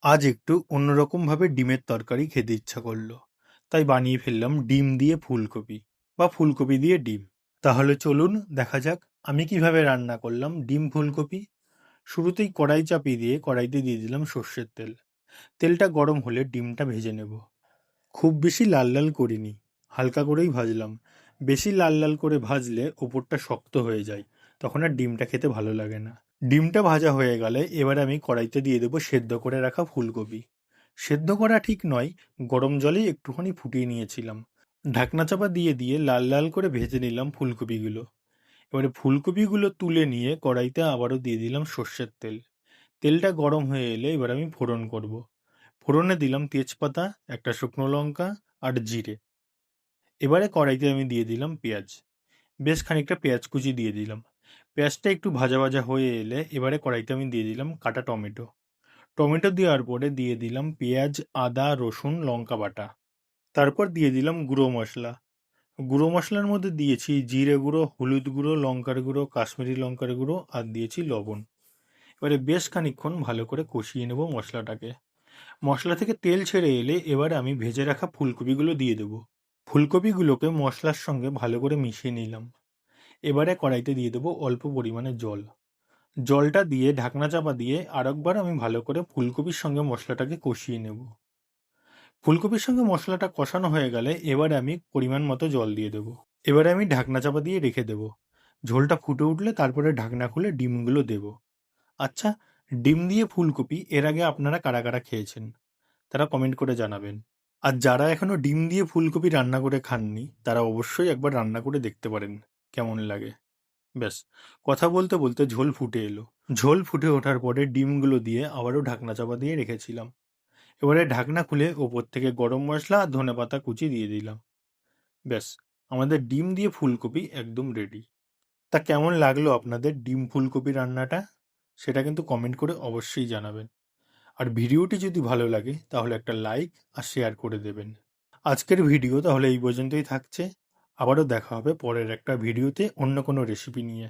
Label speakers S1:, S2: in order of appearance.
S1: আজ একটু অন্যরকমভাবে ডিমের তরকারি খেতে ইচ্ছা করলো, তাই বানিয়ে ফেললাম ডিম দিয়ে ফুলকপি বা ফুলকপি দিয়ে ডিম। তাহলে চলুন দেখা যাক আমি কিভাবে রান্না করলাম ডিম ফুলকপি। শুরুতেই কড়াই চাপিয়ে দিয়ে কড়াইতে দিয়ে দিলাম সর্ষের তেল। তেলটা গরম হলে ডিমটা ভেজে নেব। খুব বেশি লাল লাল করিনি, হালকা করেই ভাজলাম। বেশি লাল লাল করে ভাজলে ওপরটা শক্ত হয়ে যায়, তখন আর ডিমটা খেতে ভালো লাগে না। ডিমটা ভাজা হয়ে গেলে এবার আমি কড়াইতে দিয়ে দেবো সেদ্ধ করে রাখা ফুলকপি। সেদ্ধ করা ঠিক নয়, গরম জলেই একটুখানি ফুটিয়ে নিয়েছিলাম। ঢাকনা চাপা দিয়ে দিয়ে লাল লাল করে ভেজে নিলাম ফুলকপিগুলো। এবারে ফুলকপিগুলো তুলে নিয়ে কড়াইতে আবারও দিয়ে দিলাম সর্ষের তেল। তেলটা গরম হয়ে এলে এবার আমি ফোড়ন করব। ফোড়নে দিলাম তেজপাতা, একটা শুকনো লঙ্কা আর জিরে। এবারে কড়াইতে আমি দিয়ে দিলাম পেঁয়াজ। বেশ খানিকটা পেঁয়াজ কুচি দিয়ে দিলাম। পেঁয়াজটা একটু ভাজা ভাজা হয়ে এলে এবারে কড়াইতে আমি দিয়ে দিলাম কাটা টমেটো। টমেটো দেওয়ার পরে দিয়ে দিলাম পেঁয়াজ, আদা, রসুন, লঙ্কা বাটা। তারপর দিয়ে দিলাম গুঁড়ো মশলা। গুঁড়ো মশলার মধ্যে দিয়েছি জিরে গুঁড়ো, হলুদ গুঁড়ো, লঙ্কার গুঁড়ো, কাশ্মীরি লঙ্কার গুঁড়ো আর দিয়েছি লবণ। এবারে বেশ খানিকক্ষণ ভালো করে কষিয়ে নেব মশলাটাকে। মশলা থেকে তেল ছেড়ে এলে এবারে আমি ভেজে রাখা ফুলকপিগুলো দিয়ে দেবো। ফুলকপিগুলোকে মশলার সঙ্গে ভালো করে মিশিয়ে নিলাম। এবারে কড়াইতে দিয়ে দেবো অল্প পরিমাণে জল। জলটা দিয়ে ঢাকনা চাপা দিয়ে আরেকবার আমি ভালো করে ফুলকপির সঙ্গে মশলাটাকে কষিয়ে নেব। ফুলকপির সঙ্গে মশলাটা কষানো হয়ে গেলে এবারে আমি পরিমাণ মতো জল দিয়ে দেবো। এবারে আমি ঢাকনা চাপা দিয়ে রেখে দেবো। ঝোলটা ফুটে উঠলে তারপরে ঢাকনা খুলে ডিমগুলো দেবো। আচ্ছা, ডিম দিয়ে ফুলকপি এর আগে আপনারা কারা কারা খেয়েছেন তারা কমেন্ট করে জানাবেন। আর যারা এখনো ডিম দিয়ে ফুলকপি রান্না করে খাননি তারা অবশ্যই একবার রান্না করে দেখতে পারেন কেমন লাগে। ব্যাস, কথা বলতে বলতে ঝোল ফুটে এলো। ঝোল ফুটে ওঠার পরে ডিমগুলো দিয়ে আবারও ঢাকনা চাপা দিয়ে রেখেছিলাম। এবারে ঢাকনা খুলে ওপর থেকে গরম মশলা আর ধনেপাতা কুচি দিয়ে দিলাম। ব্যাস, আমাদের ডিম দিয়ে ফুলকপি একদম রেডি। তা কেমন লাগলো আপনাদের ডিম ফুলকপি রান্নাটা, সেটা কিন্তু কমেন্ট করে অবশ্যই জানাবেন। আর ভিডিওটি যদি ভালো লাগে তাহলে একটা লাইক আর শেয়ার করে দেবেন। আজকের ভিডিও তাহলে এই পর্যন্তই থাকছে। আবারও দেখা হবে পরের একটা ভিডিওতে অন্য কোনো রেসিপি নিয়ে।